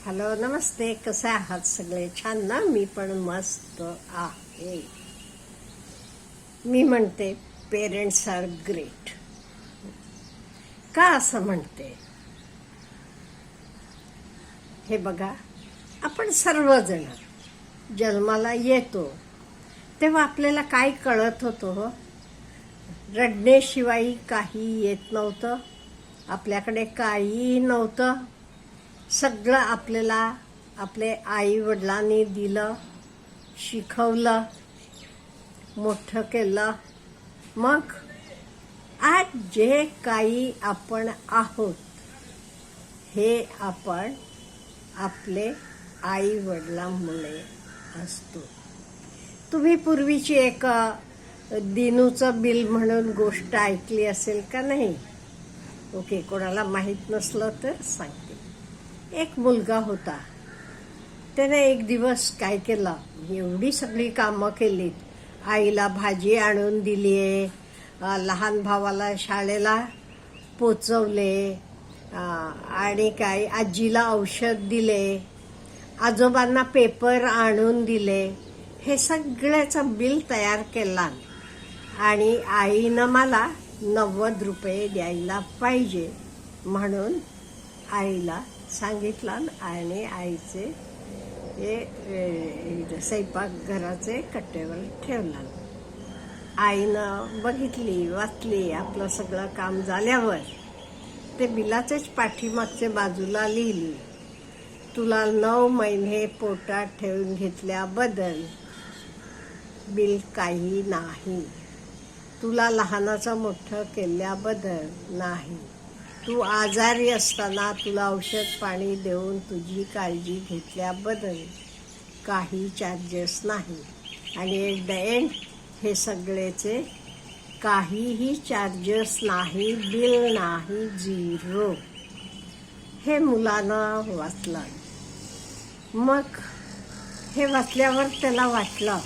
Hello, नमस्ते. कसे आहात सगळे? छान ना? मी पण मस्त आहे. मी म्हणते पेरेंट्स आर ग्रेट. का असं म्हणते? हे बघा, आपण सर्वजण जन्माला येतो तेव्हा आपल्याला काय कळत होतं हो? रडण्याशिवाय काही येत नव्हतं. आपल्याकडे काहीही नव्हतं. सगळं आपल्याला आपले आई वडिलांनी दिलं, शिकवलं, मोठं केलं. मग आज जे काही आपण आहोत हे आपण आपले आई वडिलांमुळे असतो. तुम्ही पूर्वीची एक दिनूचं बिल म्हणून गोष्ट ऐकली असेल का नाही? ओके, कोणाला माहीत नसलं तर सांगते. एक मुलगा होता. त्याने एक दिवस काय केलं, एवढी सगळी कामं केली. आईला भाजी आणून दिली, लहान भावाला शाळेला पोचवले, आणि काय आजीला औषध दिले, आजोबांना पेपर आणून दिले. हे सगळ्याचं बिल तयार केला आणि आईनं मला 90 रुपये द्यायला पाहिजे म्हणून आईला सांगितलं आणि आईचे स्वयंपाकघराचे कट्ट्यावर ठेवला. आईनं बघितली, वाचली. आपलं सगळं काम झाल्यावर ते बिलाचेच पाठीमागच्या बाजूला लिहिली, तुला 9 महिने पोटात ठेवून घेतल्याबद्दल बिल काही नाही. तुला लहानाचं मोठं केल्याबद्दल नाही. तू आजारी असताना तुला औषध पाणी देऊन तुझी काळजी घेतल्याबद्दल काही चार्जेस नाही. आणि एट द एंड हे सगळेचे काहीही चार्जेस नाही, बिल नाही, 0. हे मुलानं वाचलं. मग हे वाचल्यावर त्याला वाटलं,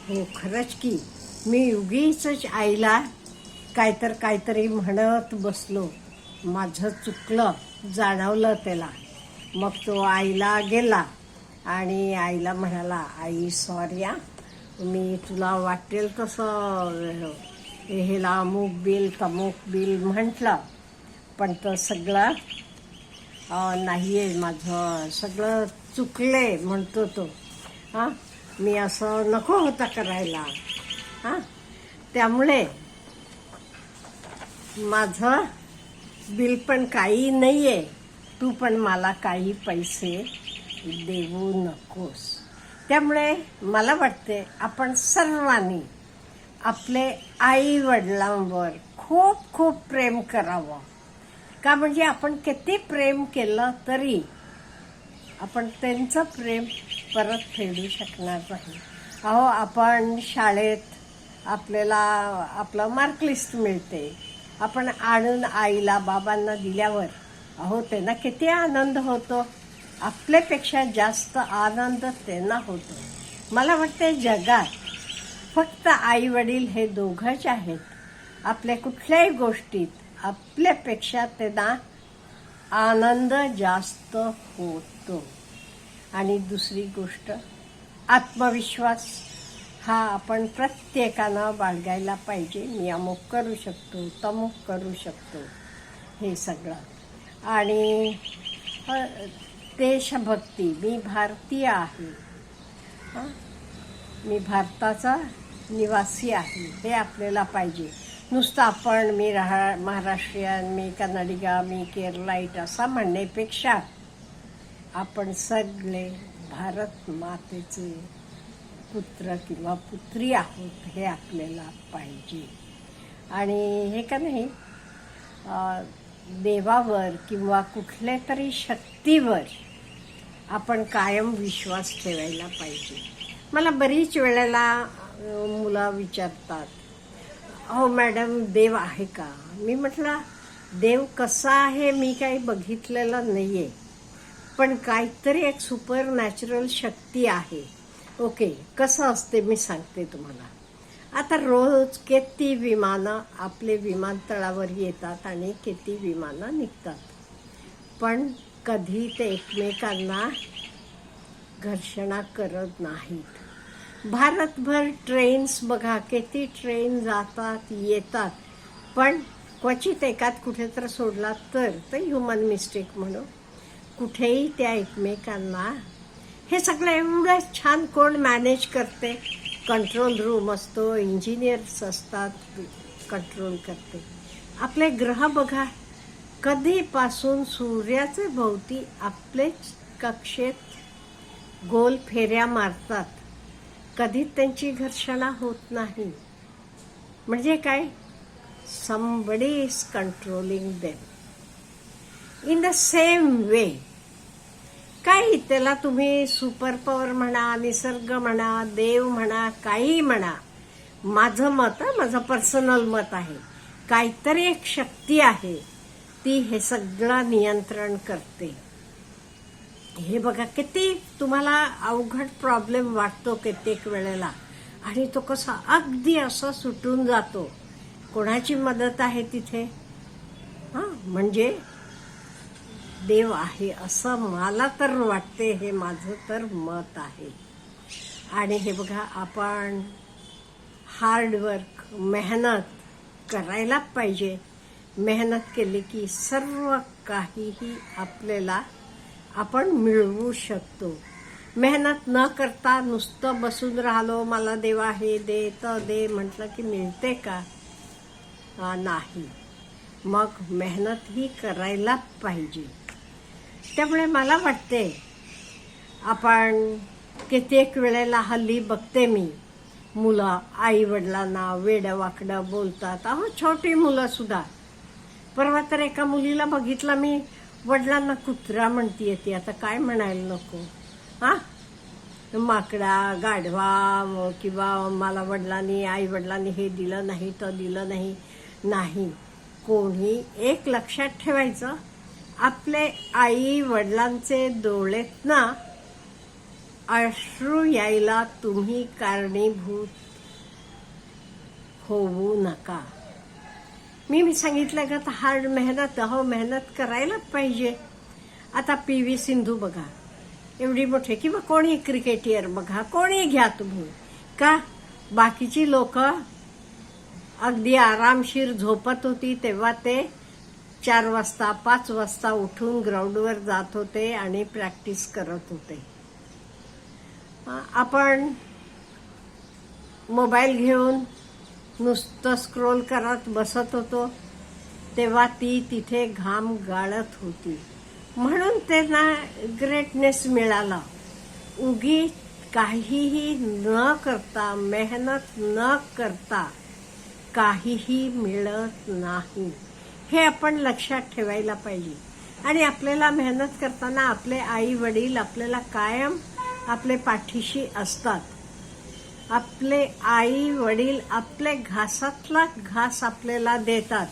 हो खरंच की मी उगीच आईला काहीतरी म्हणत बसलो, माझं चुकलं, जाणवलं त्याला. मग तो आईला गेला आणि आईला म्हणाला, आई सॉरी, मी तुला वाटेल तसं हेला अमुक बिल तमुक बिल म्हटलं, पण तर सगळं नाही आहे, माझं सगळं चुकले म्हणतो तो. मी असं नको होता करायला. त्यामुळे माझं बिल पण काही नाही आहे, तू पण मला काही पैसे देऊ नकोस. त्यामुळे मला वाटते आपण सर्वांनी आपले आई वडिलांवर खूप खूप प्रेम करावं. का म्हणजे आपण किती प्रेम केलं तरी आपण त्यांचं प्रेम परत फेडू शकणार नाही. अहो, आपण शाळेत आपल्याला आपलं मार्कलिस्ट मिळते, आपण आणून आईला बाबांना दिल्यावर अहो त्यांना किती आनंद होतो. आपल्यापेक्षा जास्त आनंद त्यांना होतो. मला वाटते जगात फक्त आई वडील हे दोघंच आहेत आपल्या कुठल्याही गोष्टीत आपल्यापेक्षा त्यांना आनंद जास्त होतो. आणि दुसरी गोष्ट, आत्मविश्वास हा आपण प्रत्येकानं बाळगायला पाहिजे. मी अमुक करू शकतो, तमुक करू शकतो, हे सगळं. आणि देशभक्ती, मी भारतीय आहे, मी भारताचा निवासी आहे, हे आपल्याला पाहिजे. नुसतं आपण मी महाराष्ट्रीयन, मी कन्नडिगा, मी केरलाईट असं म्हणण्यापेक्षा आपण सगळे भारत मातेचे पुत्र किंवा पुत्री आहोत हे आपल्याला पाहिजे. आणि हे का नाही, देवावर किंवा कुठल्या तरी शक्तीवर आपण कायम विश्वास ठेवायला पाहिजे. मला बरीच वेळेला मुलं विचारतात, अहो मॅडम देव आहे का? मी म्हटलं, देव कसा आहे मी काही बघितलेलं नाही आहे, पण काहीतरी एक सुपर नॅचरल शक्ती आहे. ओके, कसं असते मी सांगते तुम्हाला. आता रोज किती विमानं आपले विमानतळावर येतात आणि किती विमानं निघतात, पण कधी ते एकमेकांना घर्षणा करत नाहीत. भारतभर ट्रेन्स बघा, किती ट्रेन जातात येतात, पण क्वचित एकात कुठे तर सोडला तर ह्युमन मिस्टेक म्हणून कुठेही त्या एकमेकांना, हे सगळं एवढं छान कोण मॅनेज करते? कंट्रोल रूम असतो, इंजिनियर्स असतात, कंट्रोल करते. आपले ग्रह बघा, कधीपासून सूर्याचे भोवती आपलेच कक्षेत गोल फेऱ्या मारतात, कधी त्यांची घर्षणा होत नाही. म्हणजे काय? somebody is controlling them. in the same way, काही त्याला तुम्ही सुपर पॉवर म्हणा, निसर्ग म्हणा, देव म्हणा, काही म्हणा, माझं मत, माझं पर्सनल मत आहे, काहीतरी एक शक्ती आहे, ती हे सगळं नियंत्रण करते. हे बघा, किती तुम्हाला अवघड प्रॉब्लेम वाटतो कित्येक वेळेला, आणि तो कसा अगदी असं सुटून जातो. कोणाची मदत आहे तिथे? म्हणजे देव आहे असं मला तर वाटते. हे माझं तर मत आहे. आणि हे बघा, आपण हार्डवर्क, मेहनत करायला पाहिजे. मेहनत केली की सर्व काहीही आपल्याला आपण मिळवू शकतो. मेहनत न करता नुसतं बसून राहिलो, मला देवा हे दे तर दे म्हटलं की मिळते का? नाही. मग मेहनत ही करायला पाहिजे. त्यामुळे मला वाटते, आपण कित्येक वेळेला हल्ली बघते मी, मुलं आई वडिलांना वेडवाकडं बोलतात. छोटी मुलं सुद्धा. परवा तर एका मुलीला बघितलं मी, वडिलांना कुत्रा म्हणतीये ती. आता काय म्हणायला नको? माकडा, गाढवा, किंवा मला वडिलांनी, आई वडिलांनी हे दिलं नाही तर दिलं नाही. नाही, कोणी एक लक्षात ठेवायचं, आपले आई वडिलांचे डोळ्यात ना अश्रू यायला तुम्ही कारणीभूत होऊ नका. मी सांगितलं का, हार्ड मेहनत, मेहनत करायला पाहिजे. आता PV सिंधू बघा, एवढी मोठी, किंवा कोणी क्रिकेटियर बघा, कोणी घ्या तुम्ही, का बाकीची लोक अगदी आरामशीर झोपत होती तेव्हा ते 4 वाजता 5 वाजता उठून ग्राउंडवर जात होते आणि प्रॅक्टिस करत होते. आपण मोबाईल घेऊन नुसतं स्क्रोल करत बसत होतो तेव्हा ती तिथे घाम गाळत होती. म्हणून त्यांना ग्रेटनेस मिळाला. उगी काहीही न करता, मेहनत न करता काहीही मिळत नाही. हे आपण लक्षात ठेवायला पाहिजे. आणि आपल्याला मेहनत करताना आपले आई वडील आपल्याला कायम आपले पाठीशी असतात. आपले आई वडील आपले घासातला घास आपल्याला देतात.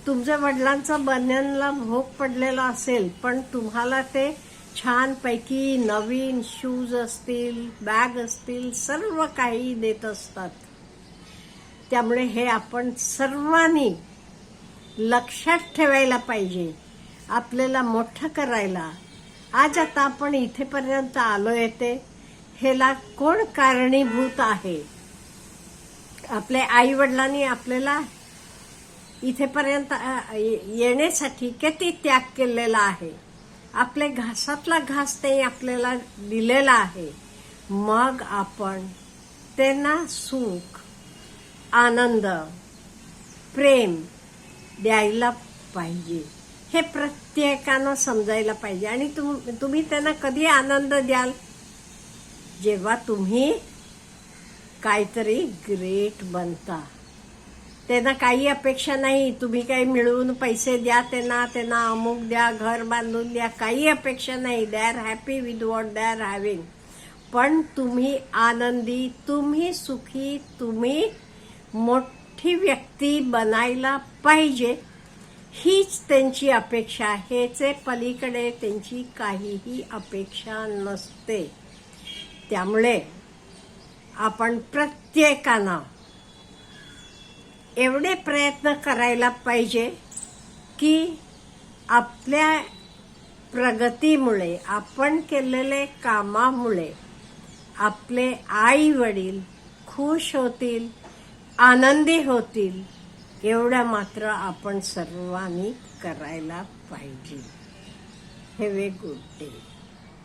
तुमच्या वडिलांचं बन्यांना भोग पडलेला असेल, पण तुम्हाला ते छानपैकी नवीन शूज असतील, बॅग असतील, सर्व काही देत असतात. त्यामुळे हे आपण सर्वांनी लक्षात ठेवायला पाहिजे. आपल्याला मोठं करायला, आज आता आपण इथेपर्यंत आलोय, ते ह्याला कोण कारणीभूत आहे? आपल्या आई वडिलांनी आपल्याला इथेपर्यंत येण्यासाठी किती त्याग केलेला आहे. आपले घासातला घास ते आपल्याला दिलेला आहे. मग आपण त्यांना सुख, आनंद, प्रेम द्यायला पाहिजे. हे प्रत्येकानं समजायला पाहिजे. आणि तुम्ही त्यांना कधी आनंद द्याल? जेव्हा तुम्ही काहीतरी ग्रेट बनता. त्यांना काही अपेक्षा नाही, तुम्ही काही मिळवून पैसे द्या त्यांना अमुक द्या, घर बांधून द्या, काही अपेक्षा नाही. They are happy with what they are having. पण तुम्ही आनंदी, तुम्ही सुखी, तुम्ही मोठी व्यक्ती बनायला पाहिजे. हीच त्यांची अपेक्षा आहे. ह्याचे पलीकडे त्यांची काहीही अपेक्षा नसते. त्यामुळे आपण प्रत्येकानं एवढे प्रयत्न करायला पाहिजे की आपल्या प्रगतीमुळे, आपण केलेले कामामुळे आपले आई वडील खुश होतील, आनंदी होतील, एवढं मात्र आपण सर्वांनी करायला पाहिजे. Have a good day.